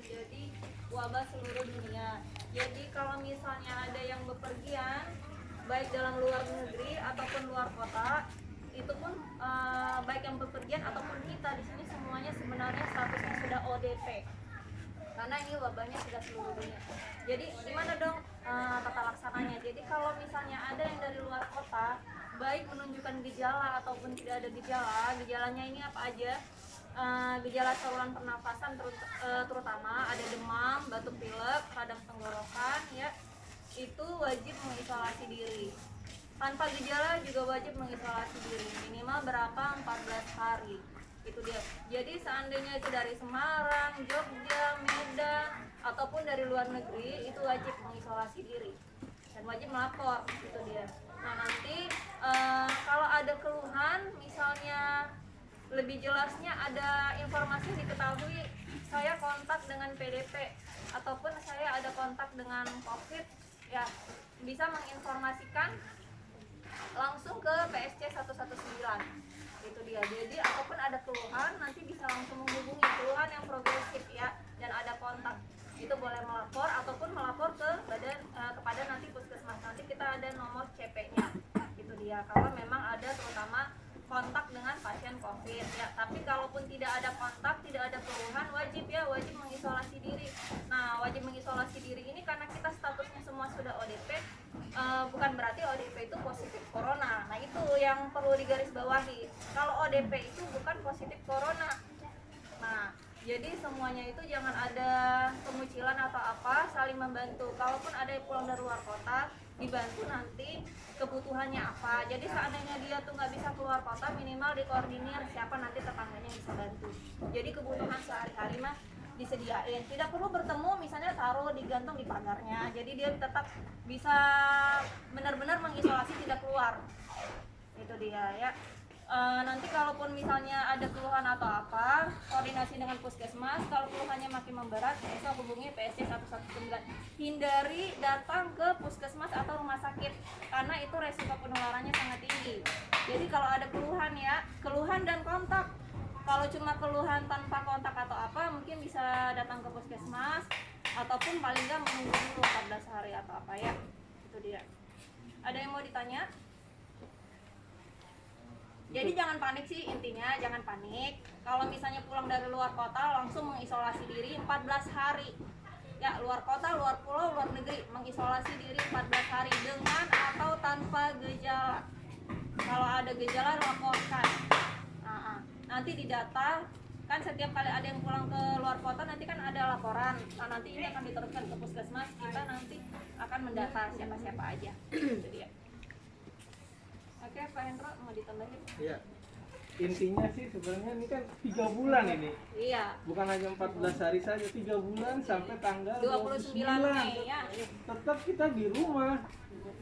jadi wabah seluruh dunia. Jadi kalau misalnya ada yang bepergian baik dalam luar negeri ataupun luar kota, itu pun baik yang bepergian ataupun kita di sini semuanya sebenarnya statusnya sudah ODP karena ini wabahnya sudah seluruh dunia. Jadi gimana dong tata laksananya? Jadi kalau misalnya ada yang dari luar kota baik menunjukkan gejala ataupun tidak ada gejala, gejalanya ini apa aja? Gejala saluran pernafasan terutama ada demam, batuk pilek, radang tenggorokan ya, itu wajib mengisolasi diri. Tanpa gejala juga wajib mengisolasi diri minimal berapa? 14 hari. Itu dia. Jadi seandainya itu dari Semarang, Jogja, Medan ataupun dari luar negeri itu wajib mengisolasi diri dan wajib melapor. Itu dia. Nah nanti kalau ada keluhan misalnya lebih jelasnya ada informasi diketahui, saya kontak dengan PDP ataupun saya ada kontak dengan COVID ya, bisa menginformasikan langsung ke PSC 119. Itu dia. Jadi apapun ada keluhan nanti bisa langsung menghubungi, keluhan yang progresif ya dan ada kontak itu boleh melapor ataupun melapor ke badan kepada nanti puskesmas. Nanti kita ada nomor CP-nya. Itu dia. Kalau memang ada terutama kontak dengan pasien COVID ya. Tapi kalaupun tidak ada kontak, tidak ada keluhan, wajib mengisolasi diri. Nah, wajib mengisolasi diri ini karena kita statusnya semua sudah ODP, bukan berarti ODP itu positif corona. Nah, itu yang perlu digarisbawahi. Kalau ODP itu bukan positif corona. Nah, jadi semuanya itu jangan ada pengucilan atau apa, saling membantu. Kalaupun ada yang pulang dari luar kota, dibantu nanti kebutuhannya apa. Jadi seandainya dia tuh nggak bisa keluar kota, minimal dikoordinir siapa nanti tetangganya yang bisa bantu. Jadi kebutuhan sehari-hari mah disediain. Tidak perlu bertemu, misalnya taruh digantung di pagarnya. Jadi dia tetap bisa benar-benar mengisolasi, tidak keluar. Itu dia ya. Nanti kalaupun misalnya ada keluhan atau apa, koordinasi dengan puskesmas. Kalau keluhannya makin memberat, bisa hubungi PSC 119. Hindari datang ke puskesmas atau rumah sakit karena itu resiko penularannya sangat tinggi. Jadi kalau ada keluhan ya, keluhan dan kontak. Kalau cuma keluhan tanpa kontak atau apa, mungkin bisa datang ke puskesmas ataupun paling nggak menunggu dulu 14 hari atau apa ya. Itu dia. Ada yang mau ditanya? Jadi jangan panik sih, intinya jangan panik. Kalau misalnya pulang dari luar kota langsung mengisolasi diri 14 hari. Ya, luar kota, luar pulau, luar negeri, mengisolasi diri 14 hari dengan atau tanpa gejala. Kalau ada gejala laporkan. Nanti didata, kan setiap kali ada yang pulang ke luar kota nanti kan ada laporan. Nah, nanti ini akan diteruskan ke puskesmas, kita nanti akan mendata siapa-siapa aja. Itu dia. Oke, Pak Hendro mau ditambahin? Iya. Intinya sih sebenarnya ini kan 3 bulan ini. Iya. Bukan hanya 14 hari saja, 3 bulan sampai tanggal 29 Mei ya. Tetap kita di rumah.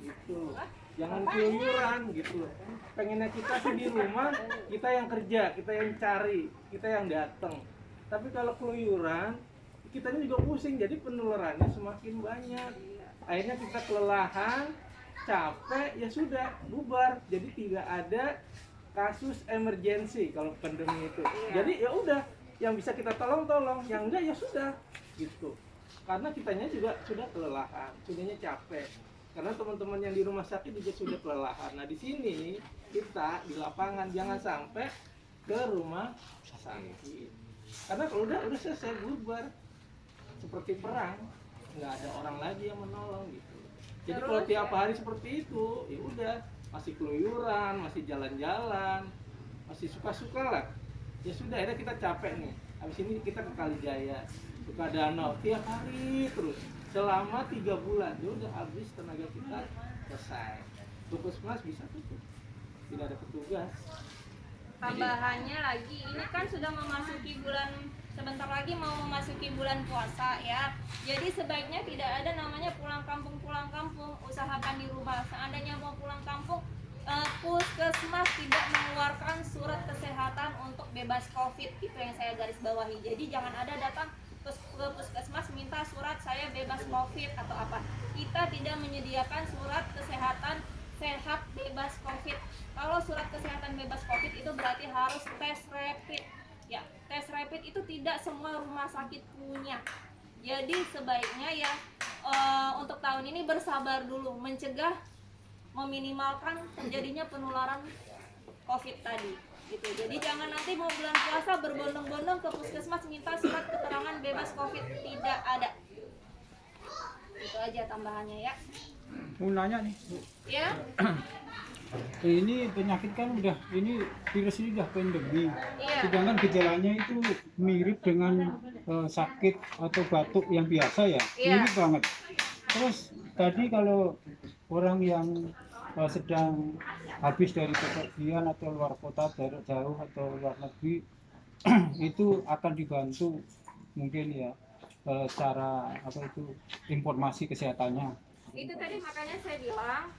Gitu. Jangan keluyuran gitu. Pengennya kita sih di rumah, kita yang kerja, kita yang cari, kita yang datang. Tapi kalau keluyuran, kitanya juga pusing, jadi penularannya semakin banyak. Akhirnya kita kelelahan, capek, ya sudah bubar. Jadi tidak ada kasus emergency kalau pandemi itu. Jadi ya udah, yang bisa kita tolong, yang enggak ya sudah gitu. Karena kitanya juga sudah kelelahan, sudahnya capek. Karena teman-teman yang di rumah sakit juga sudah kelelahan. Nah, di sini kita di lapangan jangan sampai ke rumah sakit. Karena kalau udah selesai bubar seperti perang, nggak ada orang lagi yang menolong gitu. Jadi kalau tiap hari seperti itu, ya udah masih keluyuran, masih jalan-jalan, masih suka-suka lah. Ya sudah, akhirnya kita capek nih. Habis ini kita ke Kalijaya, Sukadanau, tiap hari terus selama 3 bulan. Ya udah habis tenaga kita, selesai. Puskesmas bisa tutup, tidak ada petugas. Tambahannya lagi, ini kan sudah memasuki bulan, sebentar lagi mau memasuki bulan puasa ya. Jadi sebaiknya tidak ada namanya pulang kampung, usahakan di rumah. Seandainya mau pulang kampung, puskesmas tidak mengeluarkan surat kesehatan untuk bebas COVID, itu yang saya garis bawahi. Jadi jangan ada datang ke puskesmas minta surat saya bebas COVID atau apa. Kita tidak menyediakan surat kesehatan sehat bebas COVID. Kalau surat kesehatan bebas COVID itu berarti harus tes rapid. Ya, tes rapid itu tidak semua rumah sakit punya. Jadi sebaiknya ya untuk tahun ini bersabar dulu, mencegah, meminimalkan terjadinya penularan COVID tadi. Gitu. Jadi jangan nanti mau bulan puasa berbondong-bondong ke puskesmas minta surat keterangan bebas COVID, tidak ada. Itu aja tambahannya ya. Mau nanya nih, Bu. Ya. Ini penyakit kan udah, ini virus ini udah pandemi. Iya. Sedangkan gejalanya itu mirip dengan sakit atau batuk yang biasa ya. Iya. Mirip banget. Terus tadi kalau orang yang sedang habis dari bepergian atau luar kota, jarak jauh atau luar negeri itu akan dibantu mungkin ya secara apa itu informasi kesehatannya. Itu tadi makanya saya bilang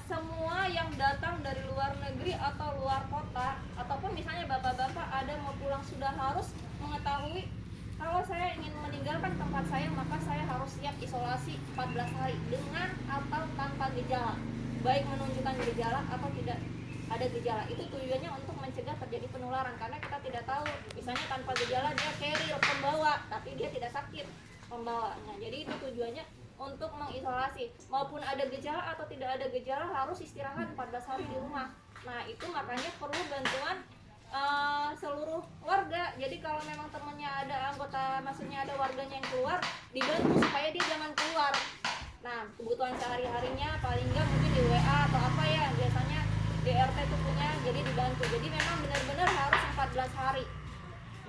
semua yang datang dari luar negeri atau luar kota, ataupun misalnya bapak-bapak ada mau pulang, sudah harus mengetahui kalau saya ingin meninggalkan tempat saya maka saya harus siap isolasi 14 hari dengan atau tanpa gejala, baik menunjukkan gejala atau tidak ada gejala. Itu tujuannya untuk mencegah terjadi penularan, karena kita tidak tahu, misalnya tanpa gejala dia carrier, pembawa, tapi dia tidak sakit pembawanya. Jadi itu tujuannya untuk mengisolasi, maupun ada gejala atau tidak ada gejala harus istirahat 14 hari di rumah. Nah itu makanya perlu bantuan seluruh warga. Jadi kalau memang temannya ada anggota, maksudnya ada warganya yang keluar, dibantu supaya dia jangan keluar. Nah kebutuhan sehari-harinya paling enggak mungkin di WA atau apa ya, biasanya di RT itu punya, jadi dibantu. Jadi memang benar-benar harus 14 hari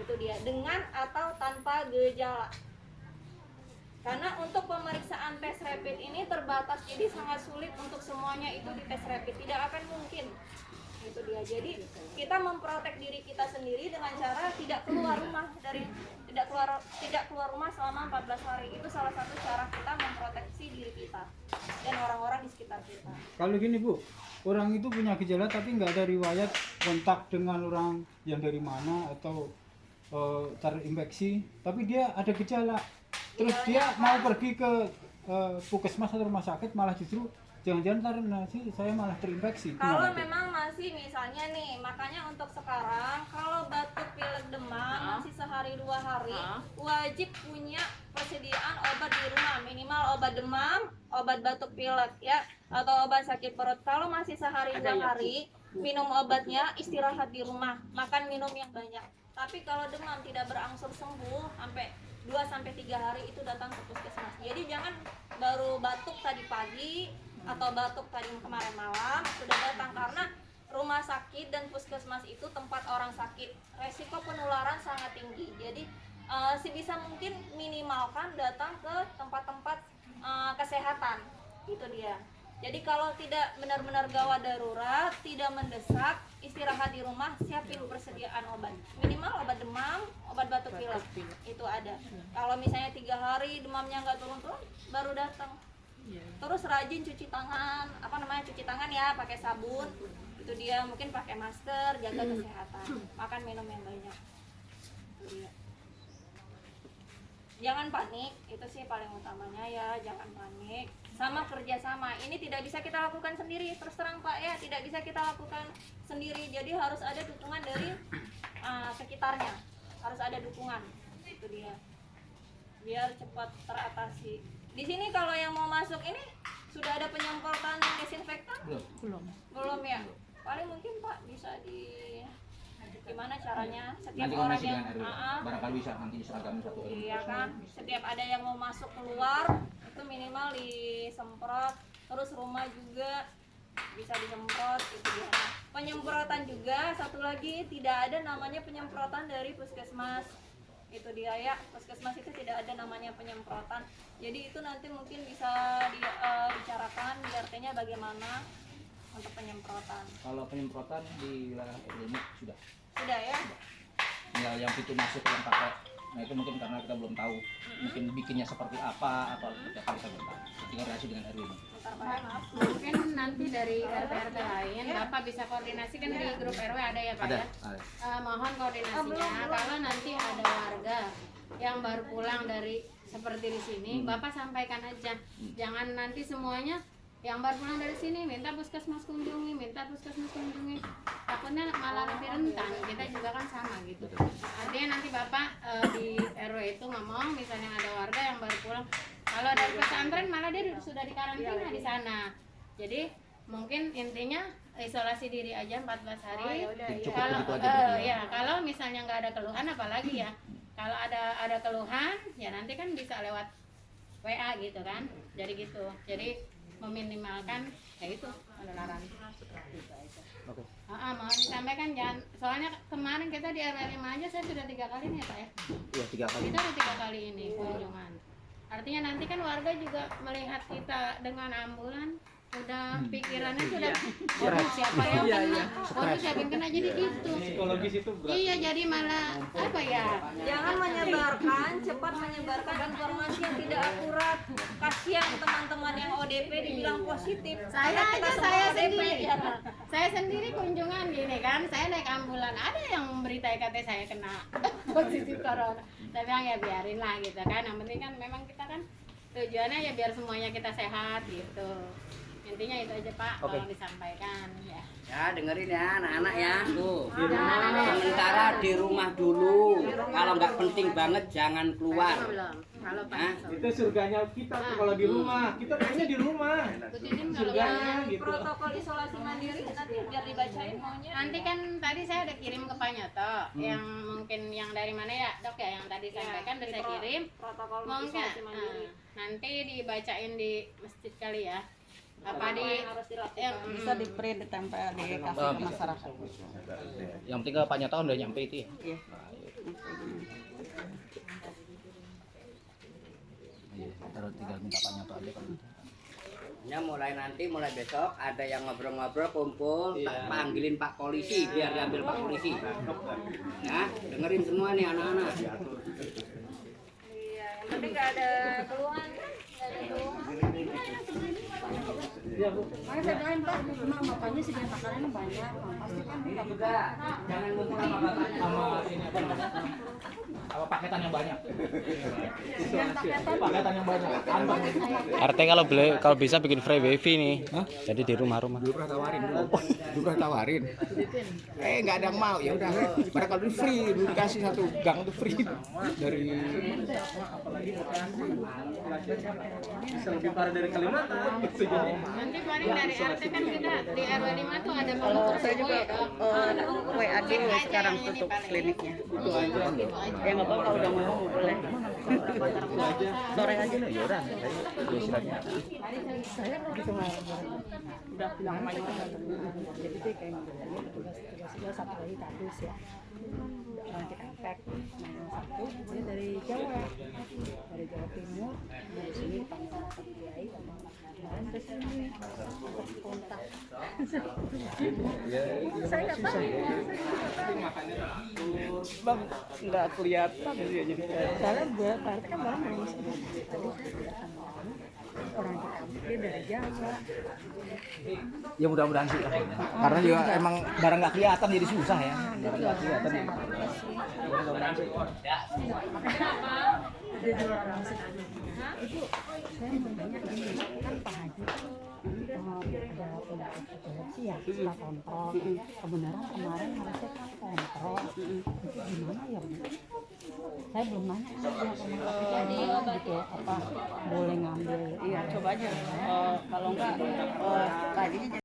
itu dia, dengan atau tanpa gejala. Karena untuk pemeriksaan tes rapid ini terbatas, jadi sangat sulit untuk semuanya itu di tes rapid, tidak akan mungkin. Itu dia. Jadi kita memprotek diri kita sendiri dengan cara tidak keluar rumah tidak keluar rumah selama 14 hari. Itu salah satu cara kita memproteksi diri kita dan orang-orang di sekitar kita. Kalau gini Bu, orang itu punya gejala tapi nggak ada riwayat kontak dengan orang yang dari mana atau terinfeksi, tapi dia ada gejala. Terus dia mau pergi ke puskesmas atau rumah sakit, malah justru jangan-jangan karena saya malah terinfeksi. Kalau memang masih misalnya nih, makanya untuk sekarang kalau batuk pilek demam masih sehari 2 hari wajib punya persediaan obat di rumah, minimal obat demam, obat batuk pilek ya, atau obat sakit perut. Kalau masih sehari 2 hari minum obatnya, istirahat di rumah, makan minum yang banyak. Tapi kalau demam tidak berangsur sembuh sampai 2-3 hari itu datang ke puskesmas. Jadi jangan baru batuk tadi pagi atau batuk tadi kemarin malam sudah datang, karena rumah sakit dan puskesmas itu tempat orang sakit, resiko penularan sangat tinggi. Jadi sebisa mungkin minimalkan datang ke tempat-tempat kesehatan. Itu dia. Jadi kalau tidak benar-benar gawat darurat, tidak mendesak, istirahat di rumah, siapin persediaan obat. Minimal obat demam, obat batuk pilek itu ada. Kalau misalnya 3 hari demamnya nggak turun-turun, baru datang. Terus rajin cuci tangan, cuci tangan ya, pakai sabun. Itu dia, mungkin pakai masker, jaga kesehatan, makan minum yang banyak. Itu dia. Jangan panik, itu sih paling utamanya ya, jangan panik. Sama kerjasama, ini tidak bisa kita lakukan sendiri, terus terang Pak ya, tidak bisa kita lakukan sendiri. Jadi harus ada dukungan dari sekitarnya, harus ada dukungan. Itu dia, biar cepat teratasi. Di sini kalau yang mau masuk ini sudah ada penyemprotan desinfektan? Belum ya. Paling mungkin Pak bisa gimana caranya setiap nanti orang yang barangkali bisa nanti diseragamin satu RW. Iya kan, setiap ada yang mau masuk keluar itu minimal disemprot. Terus rumah juga bisa disemprot itu dia. Nah, penyemprotan juga satu lagi, tidak ada namanya penyemprotan dari puskesmas. Itu dia ya, puskesmas itu tidak ada namanya penyemprotan. Jadi itu nanti mungkin bisa dibicarakan di RT-nya bagaimana untuk penyemprotan. Kalau penyemprotan di wilayah RW sudah ya. Tinggal yang pintu masuk yang pakai, nah itu mungkin karena kita belum tahu, mungkin bikinnya seperti apa atau seperti apa kita belum tahu. Tinggal relasi dengan RW ini. Mungkin nanti dari RT-RT lain Bapak bisa koordinasi, kan di grup RW ada ya Pak Ada. ya? Mohon koordinasinya. Kalau nanti ada warga yang baru pulang dari seperti di sini, Bapak sampaikan aja. Jangan nanti semuanya yang baru pulang dari sini minta puskesmas kunjungi, takutnya malah lebih rentan. Kita juga kan sama gitu. Artinya nanti Bapak di RW itu ngomong, misalnya ada warga baru pulang. Kalau dari pesantren malah dia sudah dikarantina di sana. Jadi mungkin intinya isolasi diri aja 14 hari. Cukup Kalau begitu aja. ya kalau misalnya nggak ada keluhan apalagi ya. Kalau ada keluhan ya nanti kan bisa lewat WA gitu kan. Jadi gitu. Jadi meminimalkan ya itu penularan. Gitu aja. Oke. Mau disampaikan jangan, soalnya kemarin kita di RW 5 aja saya sudah 3 kali nih Pak ya. Iya 3 kali. Kita udah 3 kali ini kunjungan. Artinya nanti kan warga juga melihat kita dengan ambulan, udah pikirannya sudah siapa yang kena, siapa yang kena jadi gitu. Psikologis itu berat. Iya jadi malah apa ya? Jangan menyebarkan, cepat menyebarkan informasi yang tidak akurat. Kasihan teman-teman yang ODP dibilang positif. Saya Karena kita aja semua saya ODP. sendiri, saya sendiri kunjungan gini kan, saya naik ambulan ada yang memberitahu katanya saya kena positif corona. Saya bilang ya biarin lah gitu kan, yang penting kan memang kita kan tujuannya ya biar semuanya kita sehat gitu. Intinya itu aja Pak, Oke. kalau disampaikan ya. Ya dengerin ya anak-anak ya tuh. Jangan ada yang Sementara di rumah dulu. Kalau nggak penting banget jangan keluar. belum. Kalau Pak Hah? Itu surganya kita tuh kalau di rumah. Kita kayaknya di rumah. Kutinin kalau Surganya Yang gitu. protokol isolasi mandiri nanti biar dibacain maunya. nanti kan tadi saya udah kirim ke Pak Nyoto yang mungkin yang dari mana ya Dok ya yang tadi sampaikan udah saya kirim. Protokol Mungkin isolasi mandiri. nanti dibacain di masjid kali ya. Apa di yang harus dilakukan. yang Bisa di print ditempel dikasih ke masyarakat. Yang penting Pak Nyoto udah nyampe itu ya. Iya. Iya, terus tinggal minta Pak Nyoto aja kalau gitu. Ya mulai besok ada yang ngobrol-ngobrol kumpul, tak panggilin Pak Polisi biar diambil Pak Polisi. Ya, dengerin semua nih anak-anak. Iya, yang penting nggak ada keluhan kan? Nggak ada keluhan. Iya, Bu. Makanya saya bilang Pak, cuma makanya sih makanannya banyak. Pasti kan kita Juga jangan ngumpul sama bapak. Sama ini apa namanya? Apa paketan yang banyak? Paketan yang banyak. RT kalau bisa bikin free wifi nih. Jadi di rumah-rumah. Dulu pernah tawarin dulu. Dulu pernah tawarin. Nggak ada yang mau. Ya udah. Padahal kalau dulu free, dulu dikasih 1 gang itu free dari Apalagi bisa lebih parah dari Kalimantan gitu jadi. nanti paling dari RT kan kita di RW 5 tuh ada pengukur saya suhu juga ya Dok. WAD Cek aja sekarang yang ini tutup paling. kliniknya. Itu aja. Ya nggak apa-apa kalau udah mau boleh. Sore aja. ya udah. Saya begitu nggak udah bilang sama Pak jadi itu kayak modelnya tugas-tugas satu lagi kardus ya. Orang Cikampek, nah yang satu dia dari Jawa Timur, dari sini panggil Pak Kiai sama Mas ke sini kontak. Saya nggak tahu. Bang nggak kelihatan ya jadi. Soalnya buat Pak RT kan baru mau sini. Tadi saya kelihatan orang Cikampek dia dari Jawa. Ya mudah-mudahan sih. Karena juga emang barang nggak kelihatan jadi susah ya. Barang nggak kelihatan. Ya. Dia jual orang sini. Itu saya bertanya ini kan Pak Haji ada penyakit epilepsi ya kita kontrol. Kebenaran kemarin harusnya kan kontrol. Itu gimana ya Bu? Saya belum nanya kan dia kemana gitu apa boleh ngambil. Iya coba aja kalau enggak tadinya